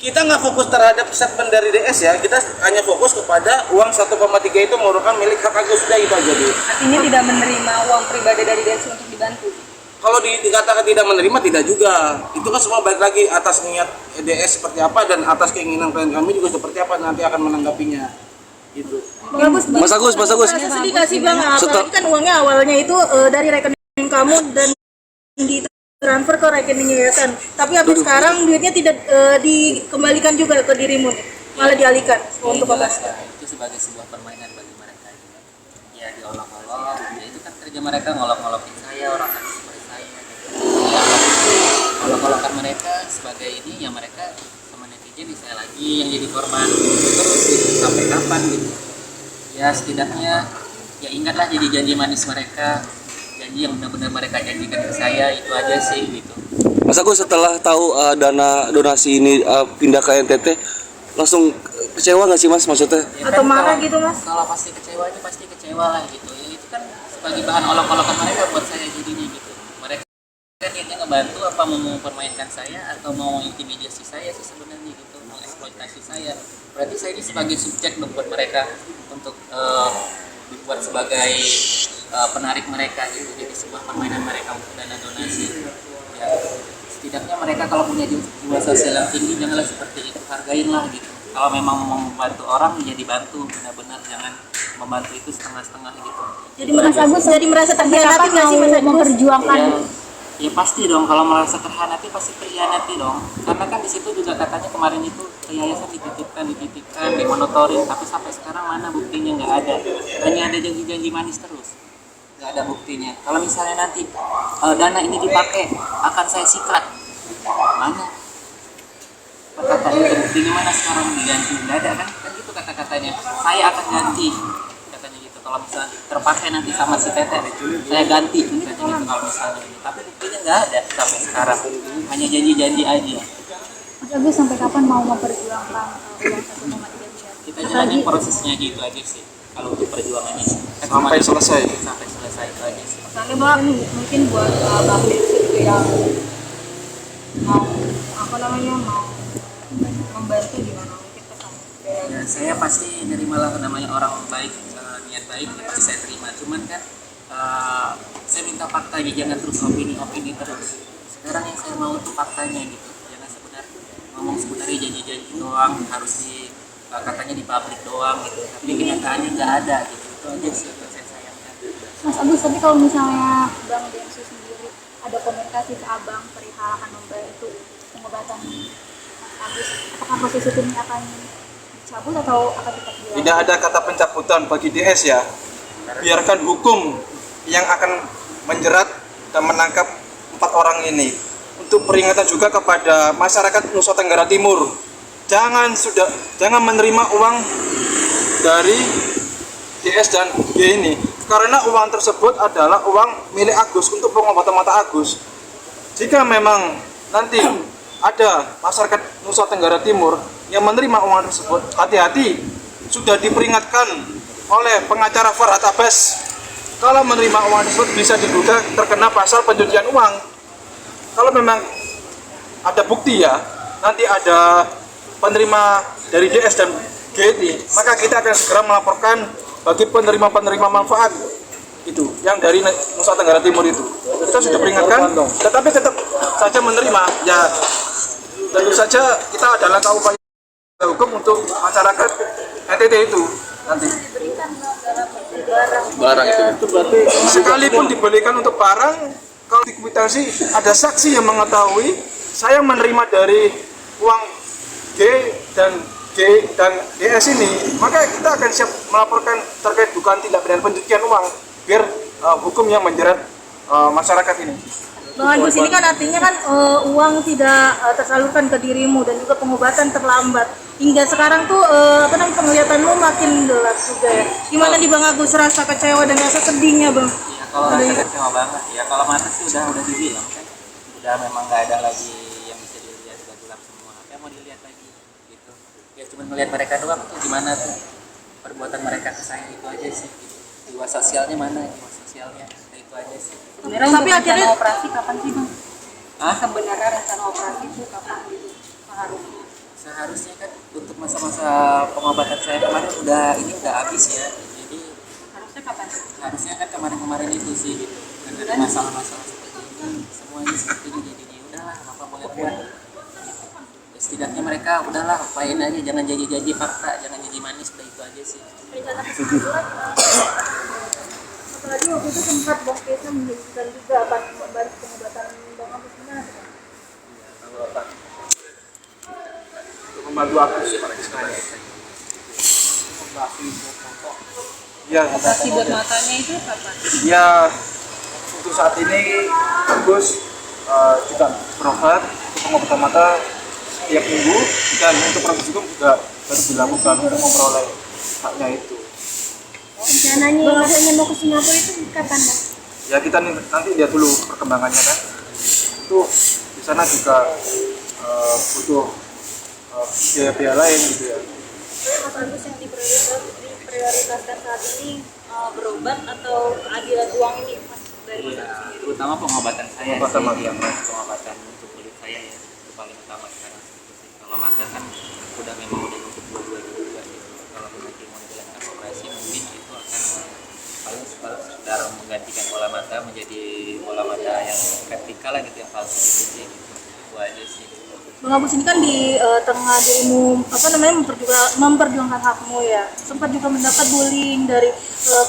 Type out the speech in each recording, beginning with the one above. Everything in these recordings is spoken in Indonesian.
kita nggak fokus terhadap statement dari DS ya, kita hanya fokus kepada uang 1,3 itu merupakan milik hak Agus, sudah itu aja dulu. Artinya tidak menerima uang pribadi dari DS untuk dibantu. Kalau dikatakan tidak menerima, tidak juga. Itu kan semua balik lagi atas niat DS seperti apa dan atas keinginan klien kami juga seperti apa, nanti akan menanggapinya. Gitu. Mas Agus. Merasa sedih nggak sih Bang? Apalagi kan uangnya awalnya itu dari rekening kamu dan ditransfer ke rekening yayasan. Tapi habis sekarang duitnya tidak dikembalikan juga ke dirimu, malah dialihkan untuk apa? Itu sebagai sebuah permainan bagi mereka. Ya diolok-olok, ya itu kan kerja mereka ngolok-ngolokin saya, orang kan seperti saya. Ya olok-olokan mereka sebagai ini, ya mereka sama netizen saya lagi yang jadi korban terus gitu, sampai kapan gitu. Ya setidaknya ya ingatlah janji manis mereka, janji yang benar-benar mereka janjikan ke saya, itu aja sih gitu. Mas Agus, setelah tahu dana donasi ini pindah ke NTT, langsung kecewa nggak sih Mas maksudnya? Ya, Atau kan marah gitu Mas? Kalau pasti kecewa itu pasti kecewa lah gitu. Ya itu kan sebagai bahan olok-olokan mereka buat saya jadinya gitu. Mereka kan niatnya ngebantu apa mau mempermainkan saya atau mau intimidasi saya sih sebenarnya gitu, mau eksploitasi saya. Berarti saya ini sebagai subjek dong buat mereka untuk dibuat sebagai penarik mereka gitu, jadi sebuah permainan mereka untuk dana donasi. Ya setidaknya mereka kalau punya jiwa sosial yang tinggi janganlah seperti itu, hargainlah gitu. Kalau memang mau membantu orang ya dibantu benar-benar, jangan membantu itu setengah-setengah gitu. Jadi Mas Agus jadi merasa terhianati nggak sih Mas Agus? Memperjuangkan Ya pasti dong, kalau merasa terhianati pasti terhianati dong. Karena kan di situ juga katanya kemarin itu ke yayasan dititipkan, dimonotorin, tapi sampai sekarang mana buktinya, nggak ada. Hanya ada janji-janji manis terus, nggak ada buktinya. Kalau misalnya nanti dana ini dipakai akan saya sikat, mana? Kata itu buktinya mana sekarang diganti, nggak ada kan? Kan gitu kata-katanya. Saya akan ganti. Kalau misalnya terpakai nanti sama si Tete, saya ganti katanya gitu kalau misalnya ini. Tapi buktinya nggak ada sampai sekarang, hanya janji-janji aja. Mas Agus, sampai kapan mau memperjuangkan uang 1,3 miliar? Kita jalanin prosesnya gitu aja sih. Kalau untuk perjuangannya Sampai selesai. sampai selesai itu aja sih. Misalnya Bang, mungkin buat Bang Densus gitu yang mau mau membantu gimana mungkin pesan. Ya, saya pasti nerimalah namanya orang baik, niat baik ya pasti saya terima. Cuman kan saya minta faktanya, jangan terus opini terus. Sekarang yang saya mau itu faktanya gitu. Jangan ngomong sebenarnya janji-janji doang, harus katanya di publik doang gitu. Tapi kenyataannya nggak ada gitu. Itu aja sih yang saya sayangkan. Mas Agus, tapi kalau misalnya Bang Densus sendiri ada komunikasi ke Abang perihal akan membantu pengobatan Mas Agus, apakah proses hukumnya akan dicabut atau akan tetap dilakukan? Tidak ada kata pencabutan bagi DS ya. Biarkan hukum yang akan menjerat dan menangkap 4 orang ini. Untuk peringatan juga kepada masyarakat Nusa Tenggara Timur, jangan menerima uang dari DS dan G ini, karena uang tersebut adalah uang milik Agus untuk pengobatan mata Agus. Jika memang nanti ada masyarakat Nusa Tenggara Timur yang menerima uang tersebut, hati-hati, sudah diperingatkan oleh pengacara Farhad Abbas, kalau menerima uang tersebut bisa diduga terkena pasal pencucian uang. Kalau memang ada bukti ya, nanti ada penerima dari DS dan GT, maka kita akan segera melaporkan bagi penerima-penerima manfaat itu yang dari Nusa Tenggara Timur itu. Kita sudah peringatkan, tetapi tetap saja menerima. Ya tentu saja kita adalah upaya hukum untuk masyarakat NTT itu nanti. Barang itu Berarti sekalipun diberikan untuk barang, kalau dikuitansi ada saksi yang mengetahui saya menerima dari uang G dan DS ini, maka kita akan siap melaporkan terkait dugaan tindak pidana pencucian uang biar hukum yang menjerat masyarakat ini. Bang Agus, ini kan artinya kan uang tidak tersalurkan ke dirimu dan juga pengobatan terlambat. Hingga sekarang tuh penglihatanmu makin gelap juga ya. Gimana di Bang Agus rasa kecewa dan rasa sedihnya Bang? Ya kalau rasa kecewa banget ya, kalau mata sih udah dibilang kan, udah memang nggak ada lagi yang bisa dilihat, udah gelap semua. Apa yang mau dilihat lagi gitu? Ya cuma melihat mereka doang tuh gimana tuh perbuatan mereka ke saya, itu aja sih. Jiwa sosialnya mana, jiwa sosialnya, nah, itu aja sih. Sebenarnya tapi akhirnya operasi kapan sih Bang? Hah? Sebenarnya rencana operasi itu kapan gitu? Harusnya seharusnya kan untuk masa-masa pengobatan saya kemarin udah habis ya. Jadi harusnya kan kemarin itu sih gitu. Kan ada masalah-masalah seperti ini, semuanya seperti ini jadinya udahlah apa boleh buat. Ya, setidaknya mereka udahlah apain aja, jangan janji-janji fakta, jangan janji manis, udah itu aja sih. Apalagi waktu itu sempat Bang Kesa menjanjikan juga akan membantu pengobatan Bang Agus, gimana tuh? Untuk membantu aku sih ya, Operasi buat matanya itu kapan? ya untuk saat ini Agus juga berobat untuk pengobatan mata setiap minggu, dan untuk proses hukum juga baru dilakukan untuk memperoleh haknya itu. Rencananya katanya mau ke Singapura itu kapan, Bang? Ya kita nanti lihat dulu perkembangannya kan. Itu di sana juga butuh biaya-biaya lain gitu ya. Mas Agus yang diprioritaskan saat ini berobat atau keadilan uang ini Mas dari Mas Agus sendiri? Terutama pengobatan saya Pengobatan sih, mata. yang pengobatan untuk kulit saya ya, itu paling utama sekarang sih. Kalau mata kan memang udah untuk dua-duanya juga gitu. Kalau nanti mau dijalankan operasi mungkin itu akan paling sekedar menggantikan bola mata menjadi bola mata yang vertikal lah gitu, yang palsu gitu sih gitu. Itu aja sih. Bang Agus ini kan di tengah dirimu memperjuangkan hakmu ya, sempat juga mendapat bullying dari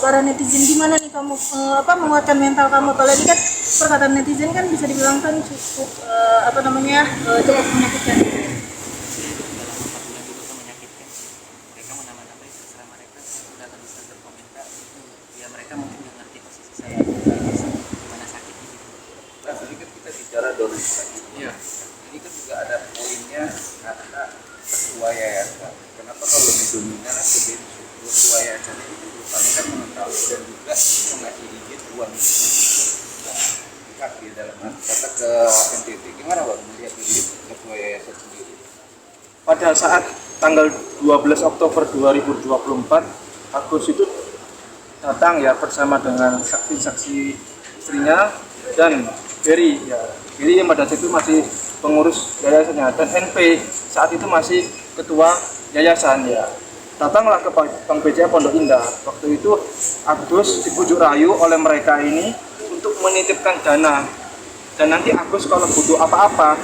para netizen. Gimana nih kamu menguatkan mental kamu? Apalagi kan perkataan netizen kan bisa dibilang kan cukup cukup menyakitkan. Menyakitkan sih. Mereka mau nama-namanya terserah mereka, udah akan bisa berkomentar. Ya mereka mungkin nggak ngerti posisi saya gimana sakitnya gitu. Nah, tadi kan kita bicara donasi lagi. Iya. Ini kan juga ada poinnya karena ketua yayasan. Kenapa kalau lebih dominan atau ketua yayasan itu kami kan mengetahui dan juga mengasih izin uang itu kaki dalam kata ke NTT. Gimana Bang melihat izin ketua yayasan sendiri? Pada saat tanggal 12 Oktober 2024 Agus itu datang ya bersama dengan saksi-saksi istrinya dan Gary ya. Gary yang pada saat itu masih pengurus yayasannya, dan NP saat itu masih ketua yayasan ya. Datanglah ke Bank BCA Pondok Indah. Waktu itu Agus dibujuk rayu oleh mereka ini untuk menitipkan dana, dan nanti Agus kalau butuh apa-apa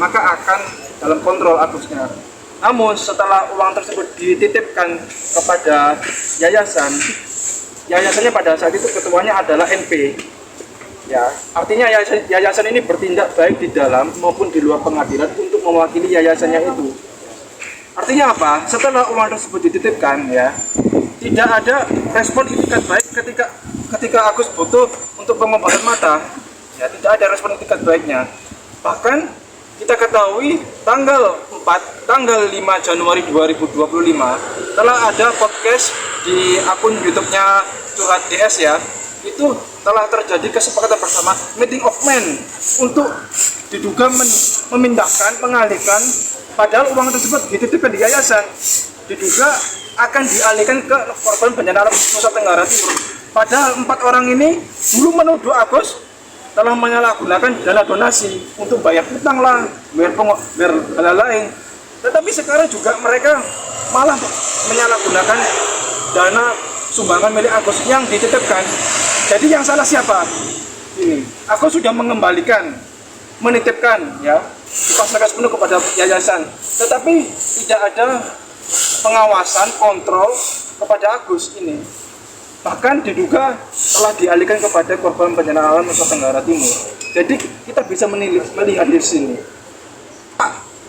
maka akan dalam kontrol Agusnya. Namun setelah uang tersebut dititipkan kepada yayasan, yayasannya pada saat itu ketuanya adalah NP. Ya, artinya yayasan ini bertindak baik di dalam maupun di luar pengadilan untuk mewakili yayasannya itu. Artinya apa? Setelah uang tersebut dititipkan ya, tidak ada respon itikat baik ketika Agus butuh untuk pengobatan mata. Ya, tidak ada respon itikat baiknya. Bahkan kita ketahui tanggal 5 Januari 2025 telah ada podcast di akun YouTube-nya Curhat DS ya. Itu telah terjadi kesepakatan bersama meeting of men untuk diduga mengalihkan, padahal uang tersebut dititipkan di yayasan, diduga akan dialihkan ke korban bencana alam Nusa Tenggara Timur. Padahal 4 orang ini dulu menuduh Agus telah menyalahgunakan dana donasi untuk bayar utang lah, bayar hal lain. Tetapi sekarang juga mereka malah menyalahgunakan dana sumbangan milik Agus yang dititipkan. Jadi yang salah siapa? Ini Agus sudah menitipkan ya, dipasrahkan penuh kepada yayasan, tetapi tidak ada pengawasan kontrol kepada Agus ini. Bahkan diduga telah dialihkan kepada korban bencana alam Nusa Tenggara Timur. Jadi kita bisa melihat di sini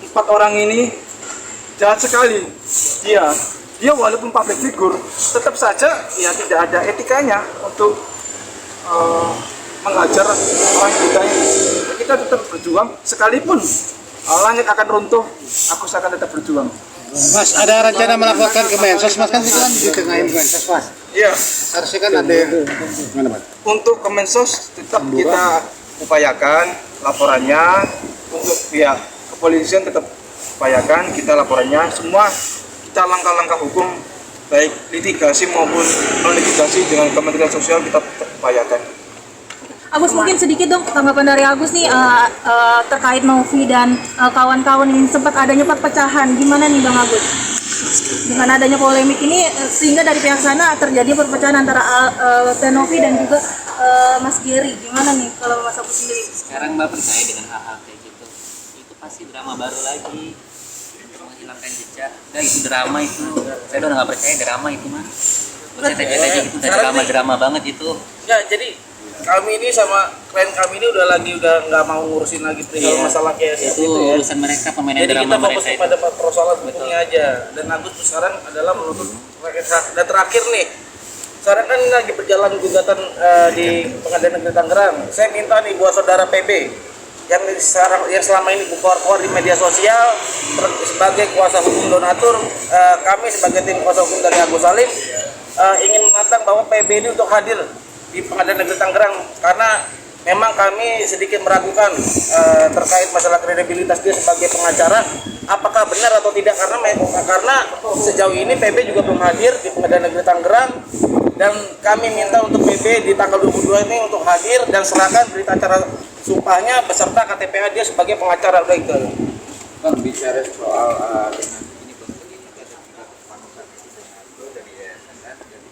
4 orang ini jahat sekali. Dia walaupun public figure, tetap saja ya tidak ada etikanya untuk mengajar orang kita ini. Kita tetap berjuang, sekalipun langit akan runtuh, aku akan tetap berjuang. Mas, ada rencana melaporkan ke Mensos, Mas, kan itu kan di tengahin Mensos, Mas. Iya. Harusnya kan ada gimana, Mas? Untuk Kemensos tetap kita upayakan laporannya, untuk pihak kepolisian tetap upayakan kita laporannya, semua kita langkah-langkah hukum baik litigasi maupun non litigasi dengan Kementerian Sosial kita tetap upayakan. Agus mungkin sedikit dong tanggapan dari Agus nih terkait Novi dan kawan-kawan ini sempat adanya perpecahan. Gimana nih Bang Agus? Dengan adanya polemik ini sehingga dari pihak sana terjadi perpecahan antara Novi dan juga Mas Gary. Gimana nih kalau Mas Agus sendiri? Sekarang Mbak percaya dengan hal-hal kayak gitu, itu pasti drama baru lagi, menghilangkan jejak. Udah itu drama itu, saya udah nggak percaya drama itu mah. Saya aja itu udah drama banget itu. Ya, jadi kami ini sama klien kami ini udah nggak mau ngurusin lagi perihal masalah kayak itu gitu ya. urusan mereka, pemain Jadi drama kita fokus mereka kepada itu. persoalan hukumnya aja. Dan Agus tuh sekarang adalah menuntut rakyat hak. Dan terakhir nih, sekarang kan lagi berjalan gugatan di Pengadilan Negeri Tangerang. Saya minta nih buat saudara PB yang selama ini keluar di media sosial sebagai kuasa hukum donatur, kami sebagai tim kuasa hukum dari Agus Salim ingin menantang bahwa PB ini untuk hadir di Pengadilan Negeri Tangerang karena memang kami sedikit meragukan terkait masalah kredibilitas dia sebagai pengacara, apakah benar atau tidak, karena sejauh ini PB juga belum hadir di Pengadilan Negeri Tangerang, dan kami minta untuk PB di tanggal 22 ini untuk hadir dan serahkan berita acara sumpahnya beserta KTPA dia sebagai pengacara. Udah itu. Bang, bicara soal dengan ini Bang, ini ada juga panutan itu donatur dari yayasan kan, dari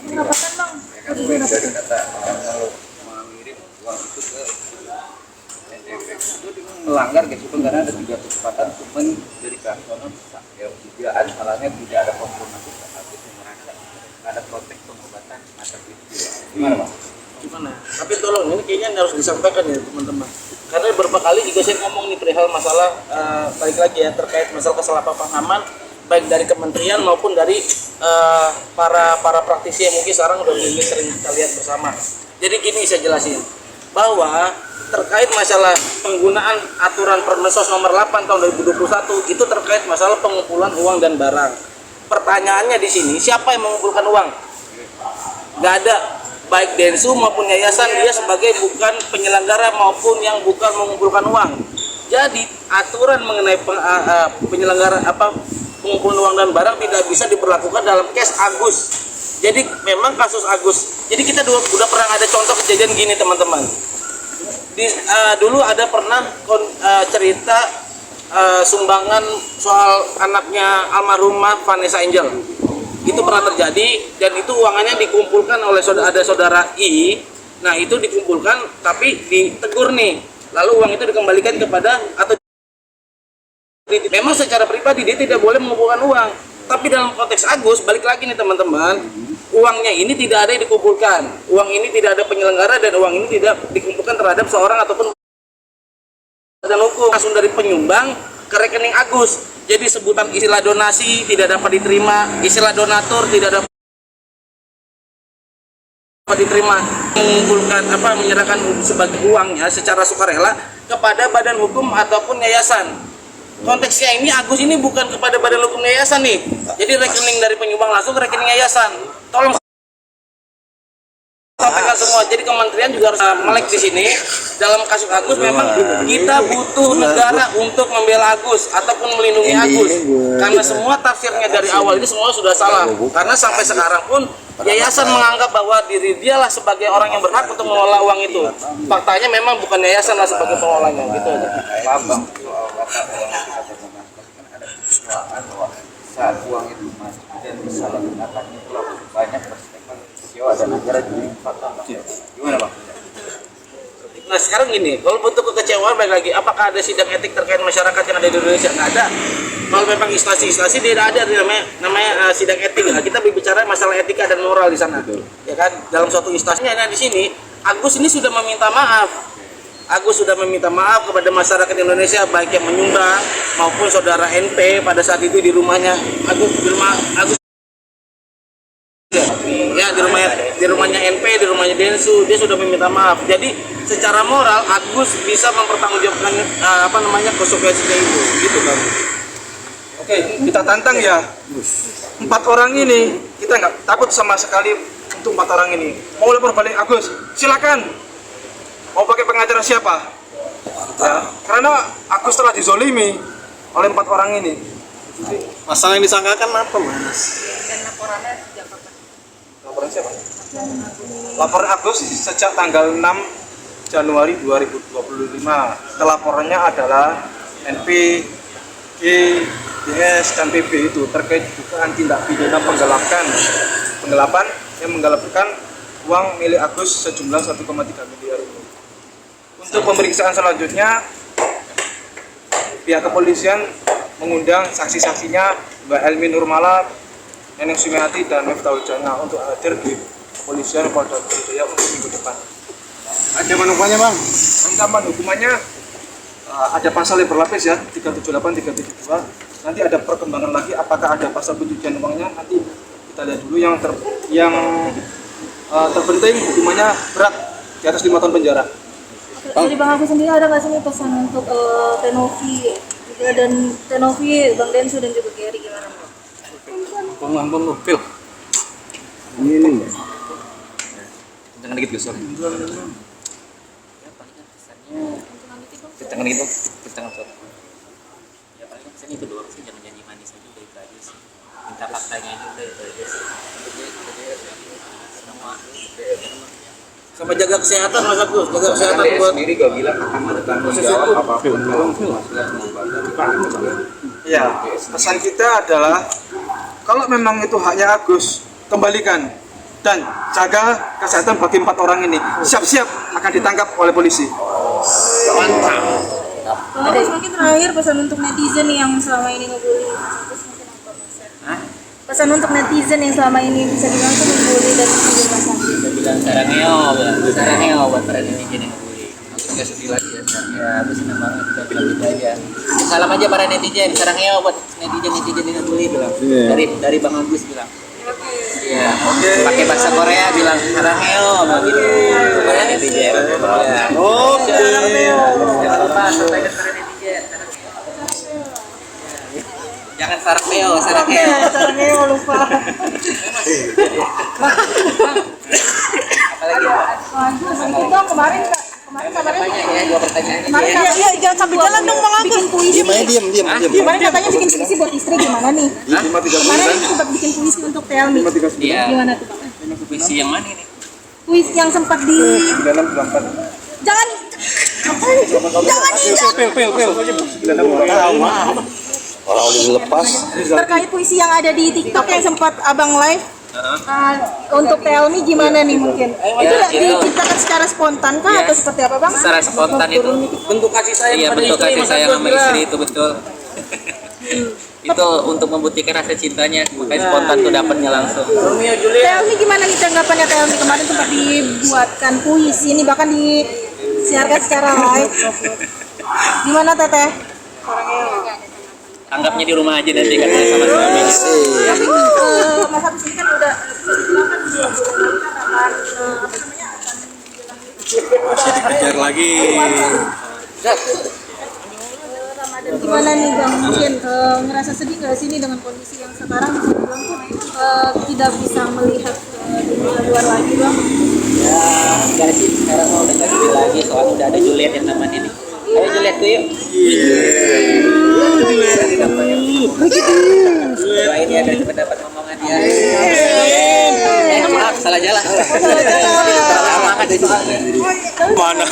Pendapatan Bang. ya kan, dari kata orang kalau mengirim uang itu ke NTP itu melanggar gitu Bang, karena ada 3 kesempatan cuman dari pihak sono ya dugaan salahnya tidak ada konfirmasi saat itu merasa ada protek pengobatan macam itu. Gimana Bang? Gimana? Tapi tolong ini kayaknya harus disampaikan ya teman-teman. Karena beberapa kali juga saya ngomong nih perihal masalah balik lagi ya terkait masalah kesalahpahaman baik dari kementerian maupun dari para praktisi yang mungkin sekarang udah sering kita lihat bersama. Jadi gini saya jelasin bahwa terkait masalah penggunaan aturan Permensos nomor 8 tahun 2021 itu terkait masalah pengumpulan uang dan barang. Pertanyaannya di sini siapa yang mengumpulkan uang? Nggak ada. Baik Densu maupun yayasan dia sebagai bukan penyelenggara maupun yang bukan mengumpulkan uang. Jadi aturan mengenai penyelenggara pengumpulan uang dan barang tidak bisa diberlakukan dalam case Agus. Jadi memang kasus Agus. Jadi kita udah pernah ada contoh kejadian gini teman-teman. Dulu ada pernah cerita sumbangan soal anaknya almarhumah Vanessa Angel. Itu pernah terjadi dan itu uangnya dikumpulkan oleh saudara I. Nah itu dikumpulkan tapi ditegur nih, lalu uang itu dikembalikan kepada atau memang secara pribadi dia tidak boleh mengumpulkan uang, tapi dalam konteks Agus balik lagi nih teman-teman, uangnya ini tidak ada yang dikumpulkan, uang ini tidak ada penyelenggara dan uang ini tidak dikumpulkan terhadap seorang ataupun badan hukum, langsung dari penyumbang ke rekening Agus. Jadi sebutan istilah donasi tidak dapat diterima, istilah donatur tidak dapat diterima, mengumpulkan menyerahkan sebagai uangnya secara sukarela kepada badan hukum ataupun yayasan. Konteksnya ini Agus ini bukan kepada badan hukum yayasan nih. Jadi rekening dari penyumbang langsung ke rekening yayasan. Tolong sampaikan semua. Jadi kementerian juga harus melek di sini. Dalam kasus Agus memang kita butuh negara untuk membela Agus ataupun melindungi Agus. Karena semua tafsirnya dari awal ini semua sudah salah. Karena sampai sekarang pun yayasan menganggap bahwa diri dialah sebagai orang yang berhak untuk mengelola uang itu. Faktanya memang bukan yayasan lah sebagai pengelolanya. Gitu aja. Paham Bang, soal kata uang yang kita bermasalah kan ada persoalan bahwa saat uang itu masuk dan disalahgunakan itu banyak perspektif kecewa dan akhirnya jadi fatal. Gimana Bang? Nah sekarang gini, kalau bentuk kekecewaan balik lagi, apakah ada sidang etik terkait masyarakat yang ada di Indonesia? Nggak ada. Kalau memang instansi tidak ada namanya sidang etik. Nah, kita berbicara masalah etika dan moral di sana, ya kan? Dalam suatu instansinya. Nah di sini Agus ini sudah meminta maaf. Agus sudah meminta maaf kepada masyarakat Indonesia baik yang menyumbang maupun saudara NP pada saat itu di rumahnya Agus ya di rumahnya NP, di rumahnya Densu, dia sudah meminta maaf. Jadi secara moral Agus bisa mempertanggungjawabkan konsekuensinya itu, gitu kan? Oke, kita tantang ya. 4 orang ini kita nggak takut sama sekali untuk 4 orang ini. Mau lapor balik Agus, silakan. Mau pakai pengacara siapa? Ya, karena Agus telah dizolimi oleh 4 orang ini. Masalah yang disangkakan apa, Mas? Dan laporannya sejak kapan? Laporan siapa? Laporan Agus sejak tanggal 6 Januari 2025. Pelaporannya adalah NP, G, DS, dan PB itu terkait dugaan tindak pidana penggelapan yang menggelapkan uang milik Agus sejumlah 1,3 miliar ini. Untuk pemeriksaan selanjutnya, pihak kepolisian mengundang saksi-saksinya Mbak Elmi Nurmala, Neneng Sumiati, dan Miftahul Jannah untuk hadir di kepolisian Polda Metro Jaya untuk minggu depan. Ancaman hukumannya bang? Ancaman hukumannya ada pasal yang berlapis ya, 378, 372. Nanti ada perkembangan lagi, apakah ada pasal pencucian uangnya, nanti kita lihat dulu. Terpenting hukumannya berat, di atas 5 tahun penjara. Dari Bang Agus sendiri ada nggak sih nih pesan untuk Tenovi juga, dan Tenovi, Bang Densu dan juga Gary, gimana? Ampun lu, Phil. Ini. Jangan dikit Gus. Ya palingan kesannya kencang sok. Ya palingan kesannya itu doang sih, jangan janji manis aja, udah itu aja sih. Minta faktanya aja, udah itu aja sih. Sama jaga kesehatan Mas Agus, jaga kesehatan Dia buat sendiri gak bilang akan bertanggung jawab apapun kalau Ya, pesan kita adalah kalau memang itu haknya Agus, kembalikan dan jaga kesehatan bagi 4 orang ini. Siap-siap akan ditangkap oleh polisi. Bang Agus, mungkin terakhir pesan untuk netizen yang selama ini ngebully Mas Agus, mungkin apa pesan? Pesan untuk netizen yang selama ini bisa dibilang tuh ngebully dan menyindir Mas Agus. Bilang sarangnya buat para netizen yang ngebully. Aku nggak sedih lagi ya. Ya, aku senang banget kita bilang gitu aja. Salam aja para netizen, sarangnya buat netizen yang ngebully bilang. Dari Bang Agus bilang. Iya. Pakai bahasa Korea bilang sarangnya begitu. Para netizen. Jangan lupa sampaikan para netizen. Jangan sarangnya lupa. apalagi ya? Itu kemarin kabarnya Ya, 2 pertanyaan aja kemarin ya. ya jangan sampai jalan dong Bang Agus. Bikin puisi. Diam. Kemarin katanya bikin puisi buat istri, gimana nih? Kemarin sempat bikin puisi untuk Telmi. Iya. Gimana tuh Pak? Puisi yang mana ini? Puisi yang sempat di jangan Orang udah dilepas. terkait puisi yang ada di TikTok yang sempat Abang live. Untuk Telmi gimana nih mungkin? Itu diciptakan secara spontan kah atau seperti apa Bang? Secara spontan itu. bentuk kasih sayang Iya, pada bentuk istri kasih Mas sayang Agus sama juga. istri itu betul. Itu untuk membuktikan rasa cintanya, makanya spontan tuh dapatnya langsung. Romeo Juliet. Telmi gimana nih tanggapannya Telmi? Kemarin sempat dibuatkan puisi ini, bahkan disiarkan secara live. Gimana Teteh? Anggapnya di rumah aja nanti katanya sama suaminya. Tapi Mas Agus ini kan udah bilang kan 2 bulan akan Dikejar lagi. Ramadan. Gimana nih Bang? Mungkin ngerasa sedih nggak sih nih dengan kondisi yang sekarang bisa bilang tuh tidak bisa melihat dunia luar lagi Bang? Ya, enggak sih, sekarang mau udah nggak gini lagi, soalnya udah ada Juliet yang namanya nih. Ayo Juliet tuh yuk. Doain ya biar cepat dapat ngomongan dia. Maaf, salah jalan. Lama ada juga. Mana?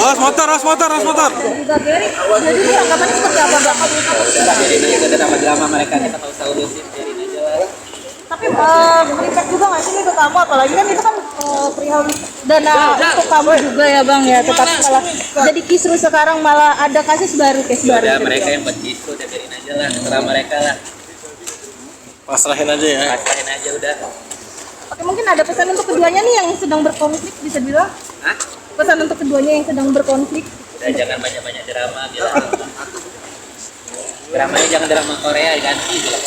Awas motor. Juga Gary, jadi tanggapannya seperti apa Bang? Udah jadi itu udah nama drama mereka, kita nggak usah urusin, biarin aja lah. Tapi berimpact juga nggak sih nih ke kamu? Apalagi kan itu kan perihal dana untuk kamu juga ya Bang ya. Tetapi malah jadi kisruh sekarang, malah ada case baru. Udah mereka yang buat kisru, udah biarin aja lah, terserah mereka lah. Pasrahin aja ya. Pasarin aja udah. Oke, mungkin ada pesan untuk keduanya nih yang sedang berkonflik, bisa bilang? Hah? Pesan untuk keduanya yang sedang berkonflik. Udah jangan banyak-banyak drama bilang. Dramanya jangan drama Korea, ganti bilang.